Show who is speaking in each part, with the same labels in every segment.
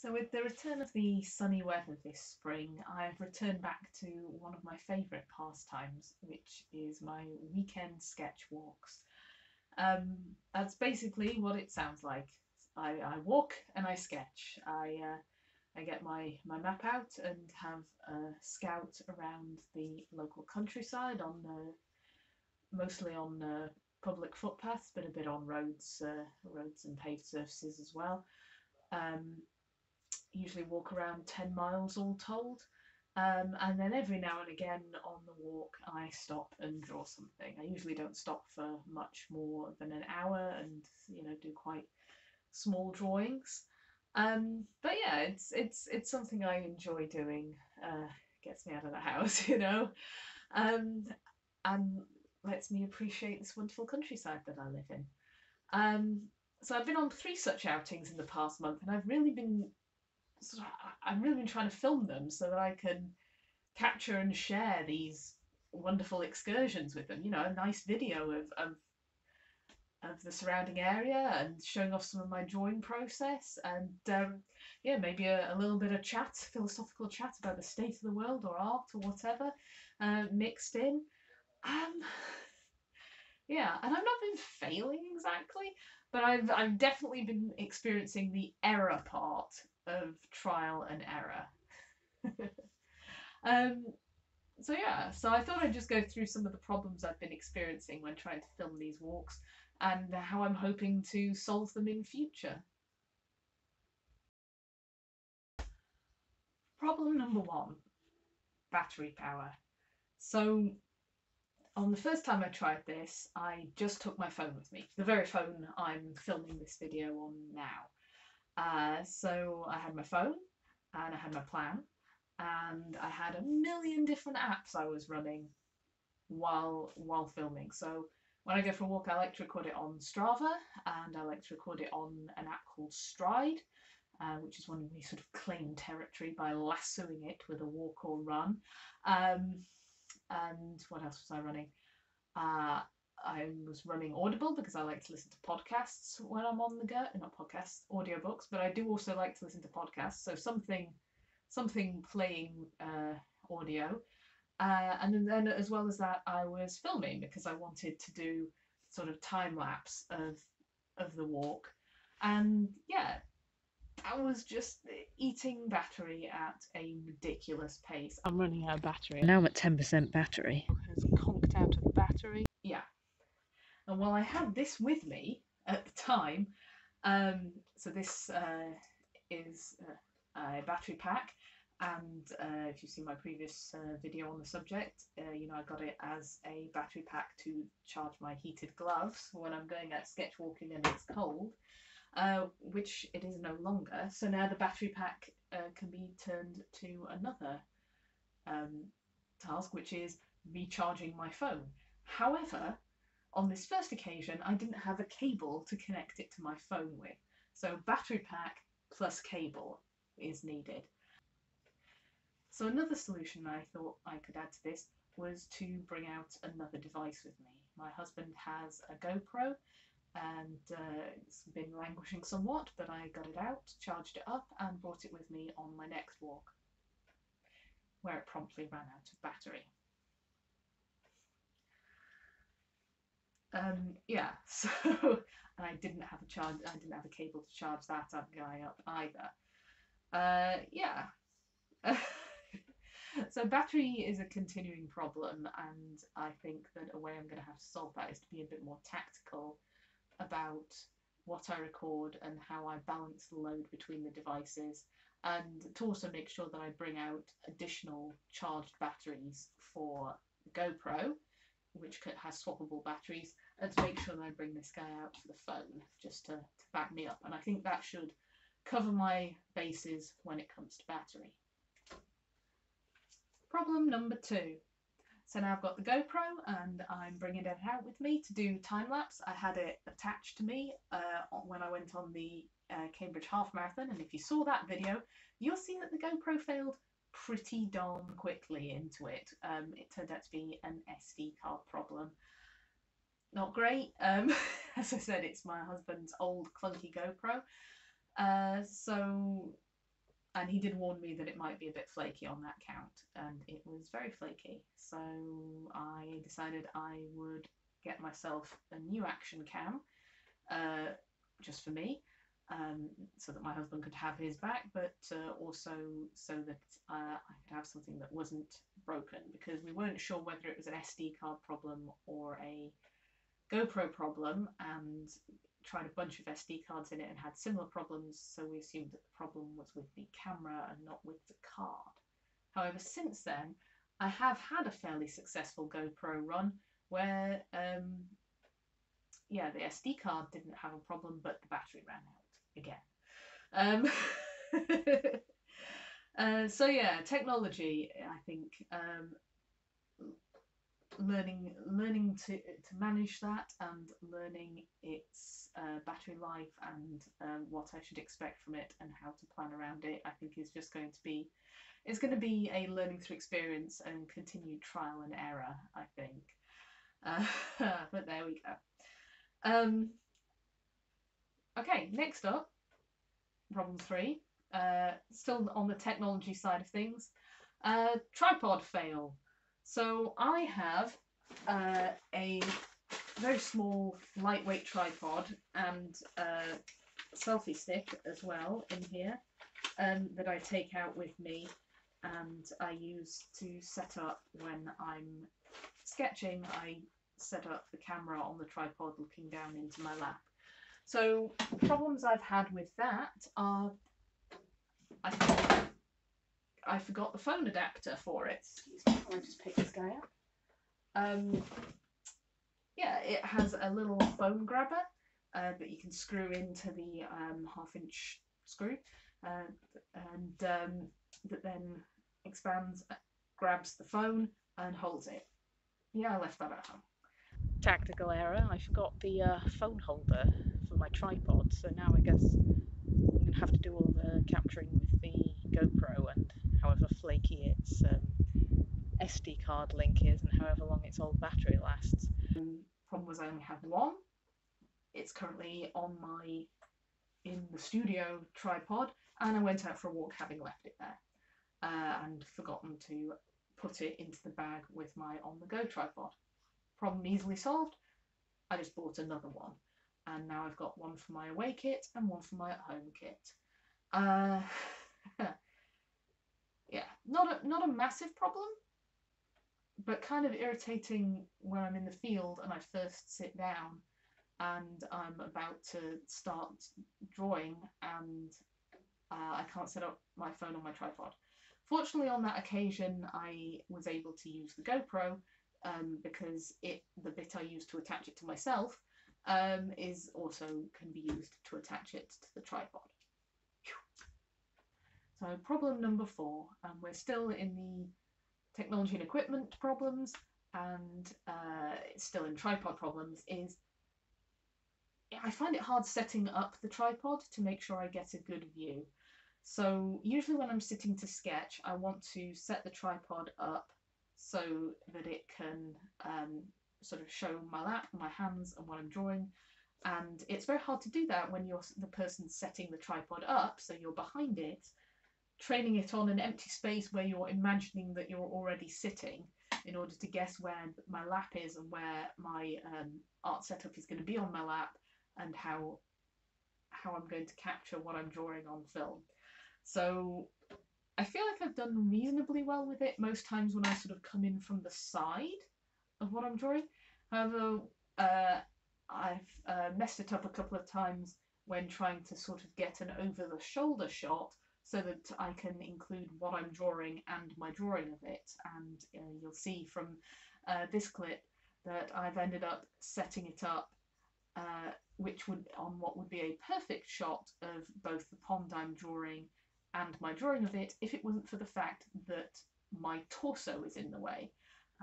Speaker 1: So, with the return of the sunny weather this spring, I've returned back to one of my favourite pastimes, which is my weekend sketch walks. That's basically what it sounds like. I walk and I sketch. I get my map out and have a scout around the local countryside on mostly on public footpaths, but a bit on roads and paved surfaces as well. Um, Usually walk around 10 miles all told. And then every now and again on the walk, I stop and draw something. I usually don't stop for much more than an hour and, do quite small drawings. But yeah, it's something I enjoy doing. Gets me out of the house, um, and lets me appreciate this wonderful countryside that I live in. Um, so I've been on three such outings in the past month, and I've really been trying to film them so that I can capture and share these wonderful excursions with them. A nice video of the surrounding area and showing off some of my drawing process, and yeah, maybe a little bit of chat, philosophical chat about the state of the world or art or whatever, mixed in. Um, yeah, and I've not been failing exactly, but I've definitely been experiencing the error part of trial and error. um, so yeah, so I thought I'd just go through some of the problems I've been experiencing when trying to film these walks and how I'm hoping to solve them in future. Problem number one, battery power. So on the first time I tried this, I just took my phone with me, the very phone I'm filming this video on now. So I had my phone and I had my plan and I had a million different apps I was running while filming. So when I go for a walk, I like to record it on Strava and I like to record it on an app called Stride, which is one of me sort of claimed territory by lassoing it with a walk or run. Um, and what else was I running? Uh, I was running Audible because I like to listen to podcasts when I'm on the go. Not podcasts, audiobooks, but I do also like to listen to podcasts. So something playing audio. And then as well as that, I was filming because I wanted to do sort of time lapse of the walk. And yeah, I was just eating battery at a ridiculous pace. I'm running out of battery.
Speaker 2: Now I'm at 10% battery.
Speaker 1: Has conked out of battery. Yeah. And while I had this with me at the time, so this is a battery pack, and if you see my previous video on the subject, I got it as a battery pack to charge my heated gloves when I'm going out sketch walking and it's cold, which it is no longer. So now the battery pack can be turned to another task, which is recharging my phone. However, on this first occasion, I didn't have a cable to connect it to my phone with. So battery pack plus cable is needed. So another solution I thought I could add to this was to bring out another device with me. My husband has a Gopro and it's been languishing somewhat, but I got it out, charged it up and brought it with me on my next walk, where it promptly ran out of battery. Yeah, so and I didn't have a cable to charge that guy up either. Yeah. So battery is a continuing problem, and I think that a way I'm going to have to solve that is to be a bit more tactical about what I record and how I balance the load between the devices, and to also make sure that I bring out additional charged batteries for the GoPro, which has swappable batteries, and to make sure that I bring this guy out for the phone just to back me up. And I think that should cover my bases when it comes to battery. Problem number two. So now I've got the GoPro and I'm bringing it out with me to do time lapse. I had it attached to me when I went on the Cambridge Half Marathon, and if you saw that video, you'll see that the GoPro failed pretty darn quickly into it. It turned out to be an SD card problem. Not great. As I said, it's my husband's old clunky GoPro. So And he did warn me that it might be a bit flaky on that count, and it was very flaky. So I decided I would get myself a new action cam, just for me, so that my husband could have his back, but also so that I could have something that wasn't broken, because we weren't sure whether it was an SD card problem or a GoPro problem, and tried a bunch of SD cards in it and had similar problems, so we assumed that the problem was with the camera and not with the card. However, since then, I have had a fairly successful GoPro run where, yeah, the SD card didn't have a problem, but the battery ran out again. So yeah, technology, I think, learning to manage that, and learning its battery life, and what I should expect from it and how to plan around it, I think is just going to be, it's going to be a learning through experience and continued trial and error, I think. But there we go. Okay, next up, problem 3, still on the technology side of things, tripod fail. So I have a very small, lightweight tripod and a selfie stick as well in here, that I take out with me and I use to set up when I'm sketching. I set up the camera on the tripod looking down into my lap. So problems I've had with that are I forgot the phone adapter for it. Excuse me, I'll just pick this guy up. Yeah, it has a little phone grabber that you can screw into the 1/2-inch screw, and that then expands, grabs the phone and holds it. Yeah, I left that at home. Tactical error, I forgot the phone holder for my tripod, so now I guess I'm going to have to do all the capturing with the GoPro, and however flaky its SD card link is and however long its old battery lasts. Problem was I only have one. It's currently in the studio tripod, and I went out for a walk having left it there, and forgotten to put it into the bag with my on-the-go tripod. Problem easily solved. I just bought another one, and now I've got one for my away kit and one for my at-home kit. Yeah, not a massive problem, but kind of irritating when I'm in the field and I first sit down and I'm about to start drawing, and I can't set up my phone on my tripod. Fortunately, on that occasion, I was able to use the GoPro, because the bit I used to attach it to myself is also can be used to attach it to the tripod. So problem number 4, and we're still in the technology and equipment problems, and still in tripod problems, is I find it hard setting up the tripod to make sure I get a good view. So usually when I'm sitting to sketch, I want to set the tripod up so that it can sort of show my lap, my hands, and what I'm drawing. And it's very hard to do that when you're the person setting the tripod up, so you're behind it, training it on an empty space where you're imagining that you're already sitting, in order to guess where my lap is and where my art setup is going to be on my lap, and how I'm going to capture what I'm drawing on film. So I feel like I've done reasonably well with it most times when I sort of come in from the side of what I'm drawing. However, I've messed it up a couple of times when trying to sort of get an over-the-shoulder shot so that I can include what I'm drawing and my drawing of it. And you'll see from this clip that I've ended up setting it up on what would be a perfect shot of both the pond I'm drawing and my drawing of it, if it wasn't for the fact that my torso is in the way,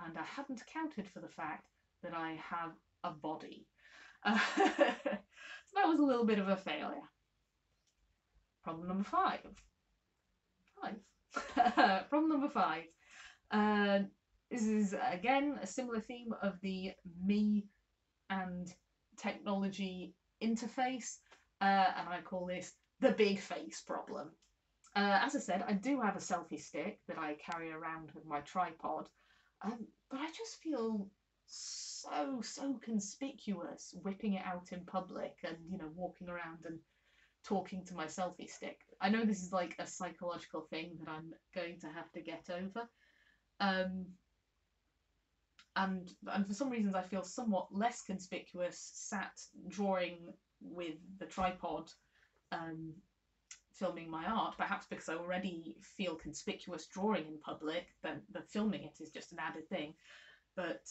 Speaker 1: and I hadn't accounted for the fact that I have a body. So that was a little bit of a failure. Problem number 5. Problem number 5. This is again a similar theme of the me and technology interface, and I call this the big face problem. As I said, I do have a selfie stick that I carry around with my tripod, but I just feel so conspicuous whipping it out in public and, you know, walking around and talking to my selfie stick. I know this is like a psychological thing that I'm going to have to get over. And for some reasons I feel somewhat less conspicuous sat drawing with the tripod, filming my art, perhaps because I already feel conspicuous drawing in public, then the filming it is just an added thing. But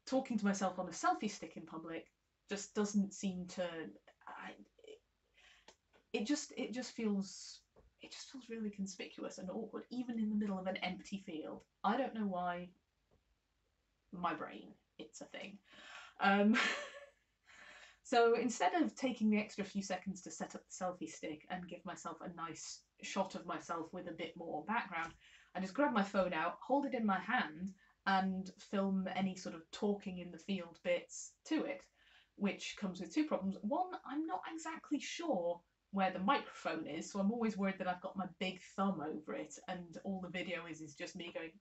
Speaker 1: talking to myself on a selfie stick in public just doesn't seem to. It just feels really conspicuous and awkward, even in the middle of an empty field. I don't know why. My brain, it's a thing. So instead of taking the extra few seconds to set up the selfie stick and give myself a nice shot of myself with a bit more background, I just grab my phone out, hold it in my hand, and film any sort of talking in the field bits to it, which comes with two problems. One, I'm not exactly sure where the microphone is, so I'm always worried that I've got my big thumb over it and all the video is just me going.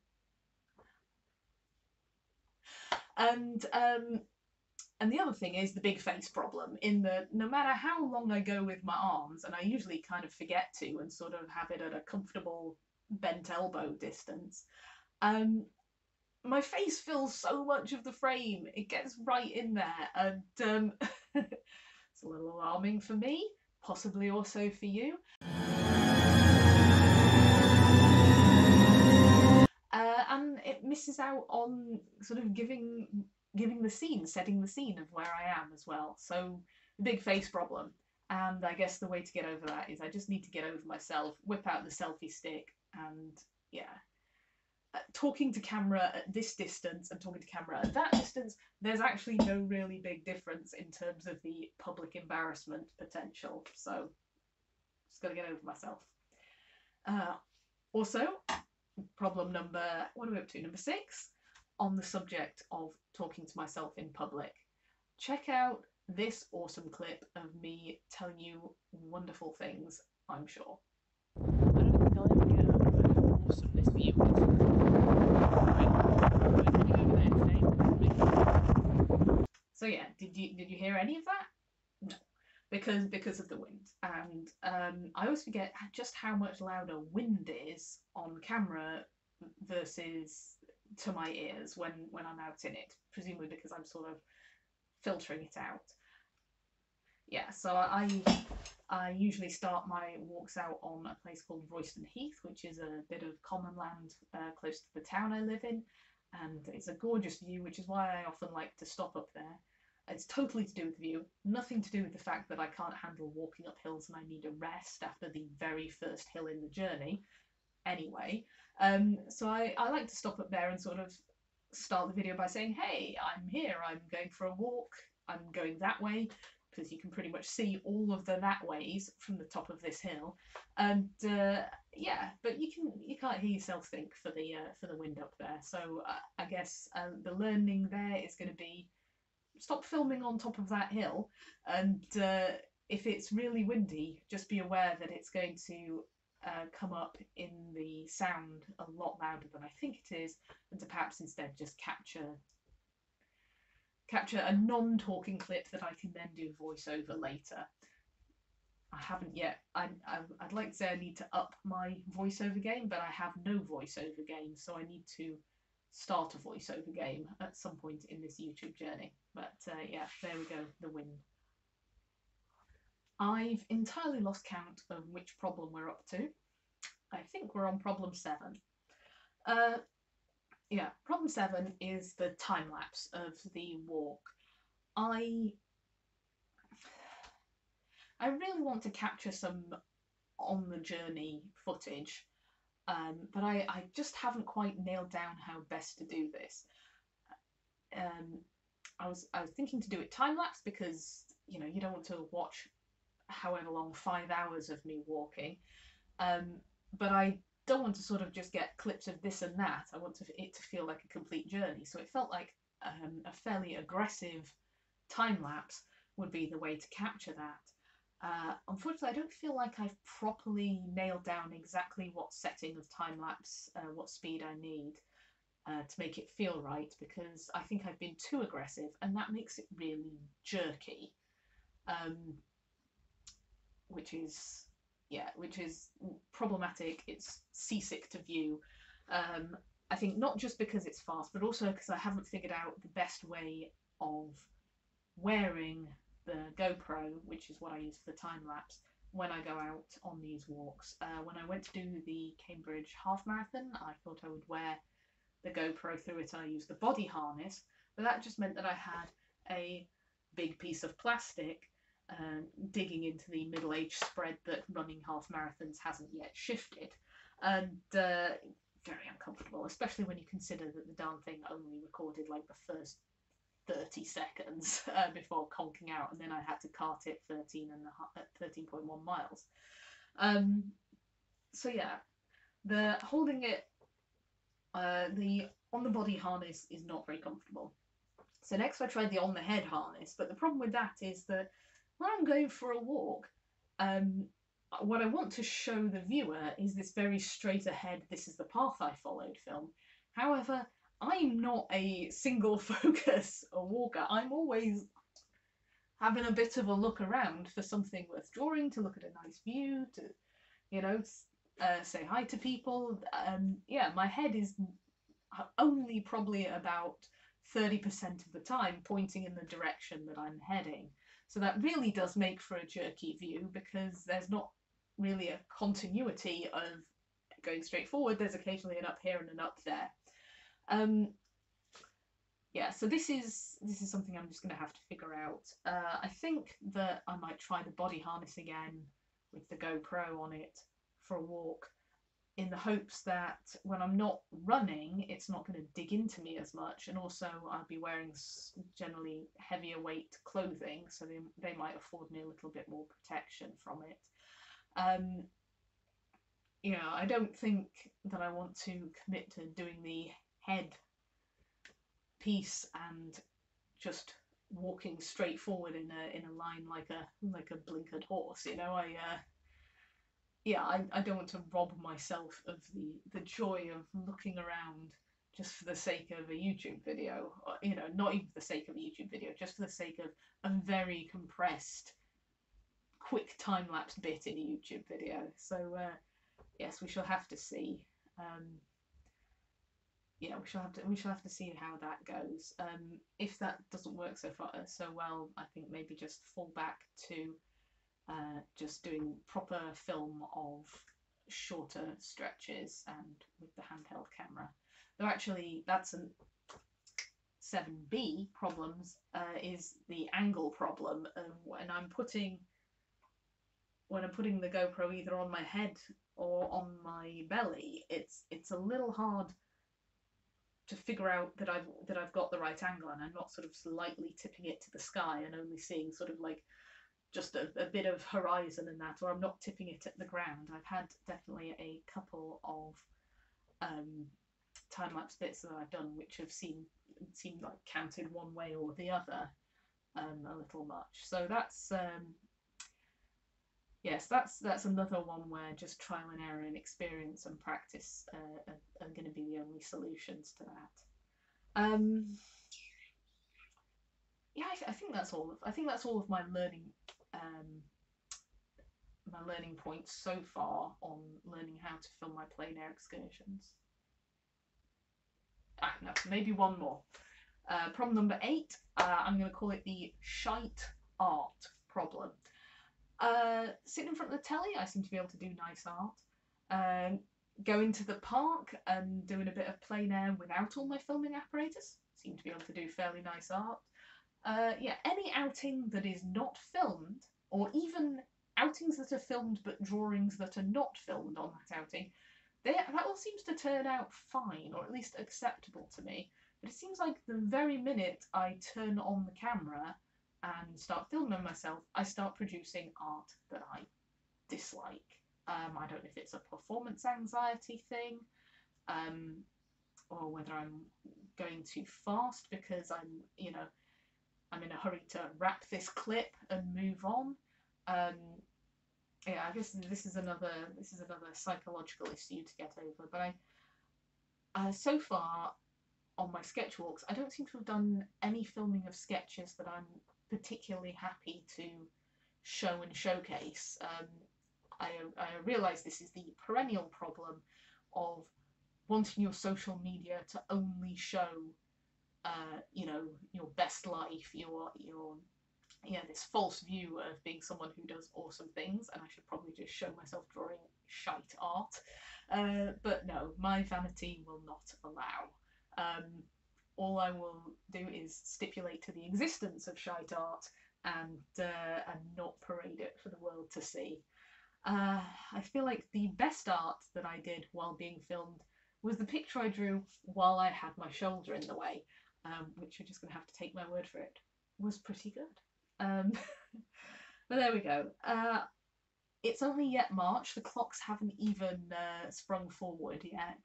Speaker 1: And the other thing is the big face problem, in that no matter how long I go with my arms, and I usually kind of forget to and sort of have it at a comfortable bent elbow distance, my face fills so much of the frame. It gets right in there, and it's a little alarming for me, possibly also for you. And it misses out on sort of giving the scene, setting the scene of where I am as well. So the big face problem. And I guess the way to get over that is I just need to get over myself, whip out the selfie stick, and yeah. Talking to camera at this distance and talking to camera at that distance, there's actually no really big difference in terms of the public embarrassment potential. So just gotta get over myself. Also, problem number, what are we up to? Number 6, on the subject of talking to myself in public. Check out this awesome clip of me telling you wonderful things, I'm sure. I don't think I'll ever get over how awesome this view is. So yeah, did you hear any of that? No, because of the wind. And I always forget just how much louder wind is on camera versus to my ears when I'm out in it, presumably because I'm sort of filtering it out. Yeah, so I usually start my walks out on a place called Royston Heath, which is a bit of common land close to the town I live in, and it's a gorgeous view, which is why I often like to stop up there. It's totally to do with the view, nothing to do with the fact that I can't handle walking up hills and I need a rest after the very first hill in the journey. Anyway, so I like to stop up there and sort of start the video by saying, hey, I'm here, I'm going for a walk, I'm going that way, because you can pretty much see all of the that ways from the top of this hill. And yeah, but you can't hear yourself think for the wind up there. So I guess the learning there is going to be stop filming on top of that hill, and if it's really windy, just be aware that it's going to come up in the sound a lot louder than I think it is, and to perhaps instead just capture a non-talking clip that I can then do voiceover later. I haven't yet. I'd like to say I need to up my voiceover game, but I have no voiceover game, so I need to start a voiceover game at some point in this YouTube journey. But yeah, there we go, the wind. I've entirely lost count of which problem we're up to. I think we're on problem 7. Yeah, problem 7 is the time lapse of the walk. I really want to capture some on the journey footage, but I just haven't quite nailed down how best to do this. I was thinking to do it time lapse because, you know, you don't want to watch however long 5 hours of me walking, but I don't want to sort of just get clips of this and that. I want it to feel like a complete journey. So it felt like a fairly aggressive time lapse would be the way to capture that. Unfortunately, I don't feel like I've properly nailed down exactly what setting of time-lapse, what speed I need to make it feel right, because I think I've been too aggressive and that makes it really jerky, um, which is problematic. It's seasick to view. I think not just because it's fast, but also because I haven't figured out the best way of wearing the GoPro, which is what I use for the time lapse, when I go out on these walks. When I went to do the Cambridge half marathon, I thought I would wear the GoPro through it, and I used the body harness, but that just meant that I had a big piece of plastic digging into the middle-age spread that running half marathons hasn't yet shifted, and very uncomfortable, especially when you consider that the darn thing only recorded like the first 30 seconds before conking out, and then I had to cart it 13.1 miles. So yeah, the holding it, the on the body harness is not very comfortable. So next I tried the on the head harness, but the problem with that is that when I'm going for a walk, what I want to show the viewer is this very straight ahead, this is the path I followed film. However, I'm not a single focus walker. I'm always having a bit of a look around for something worth drawing, to look at a nice view, to, you know, say hi to people. Yeah, my head is only probably about 30% of the time pointing in the direction that I'm heading. So that really does make for a jerky view, because there's not really a continuity of going straight forward. There's occasionally an up here and an up there. Yeah, so this is something I'm just going to have to figure out. I think that I might try the body harness again with the GoPro on it for a walk, in the hopes that when I'm not running, it's not going to dig into me as much, and also I'll be wearing generally heavier weight clothing, so they might afford me a little bit more protection from it. You know, I don't think that I want to commit to doing the head piece and just walking straight forward in a line like a blinkered horse. You know, I don't want to rob myself of the joy of looking around just for the sake of a YouTube video, or, you know, not even for the sake of a YouTube video, just for the sake of a very compressed, quick time-lapse bit in a YouTube video. So yes, we shall have to see. Yeah, we shall have to see how that goes. If that doesn't work so well, I think maybe just fall back to just doing proper film of shorter stretches and with the handheld camera. Though actually, that's an 7B problems, is the angle problem of when I'm putting the GoPro either on my head or on my belly. It's a little hard to figure out that I've got the right angle, and I'm not sort of slightly tipping it to the sky and only seeing sort of like just a bit of horizon in that, or I'm not tipping it at the ground. I've had definitely a couple of time-lapse bits that I've done which have seemed like counted one way or the other a little much. So that's yes, that's another one where just trial and error and experience and practice are going to be the only solutions to that. Yeah, I think that's all. I think that's all of my learning points so far on learning how to film my plein air excursions. No, maybe one more. Problem number 8. I'm going to call it the shite art problem. Sitting in front of the telly, I seem to be able to do nice art. Going to the park and doing a bit of plein air without all my filming apparatus, seem to be able to do fairly nice art. Yeah, any outing that is not filmed, or even outings that are filmed but drawings that are not filmed on that outing, that all seems to turn out fine, or at least acceptable to me. But it seems like the very minute I turn on the camera and start filming myself, I start producing art that I dislike. I don't know if it's a performance anxiety thing, or whether I'm going too fast because I'm in a hurry to wrap this clip and move on. Yeah, I guess this is another psychological issue to get over. But so far on my sketch walks, I don't seem to have done any filming of sketches that I'm particularly happy to show and showcase. I realise this is the perennial problem of wanting your social media to only show, you know, your best life, your this false view of being someone who does awesome things, and I should probably just show myself drawing shite art. But no, my vanity will not allow. Um, all I will do is stipulate to the existence of shite art and not parade it for the world to see. I feel like the best art that I did while being filmed was the picture I drew while I had my shoulder in the way, which you're just going to have to take my word for it, was pretty good. But there we go. It's only yet March, the clocks haven't even sprung forward yet.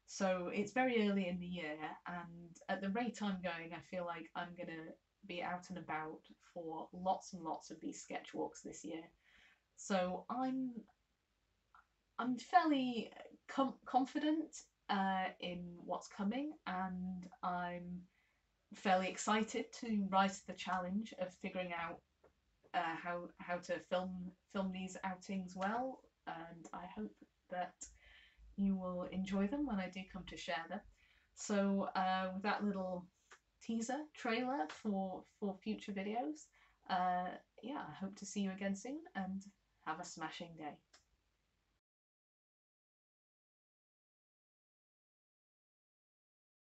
Speaker 1: So it's very early in the year, and at the rate I'm going, I feel like I'm going to be out and about for lots and lots of these sketch walks this year. So I'm fairly confident in what's coming, and I'm fairly excited to rise to the challenge of figuring out how to film these outings well, and I hope that you will enjoy them when I do come to share them. So with that little teaser trailer for future videos, yeah, I hope to see you again soon, and have a smashing day.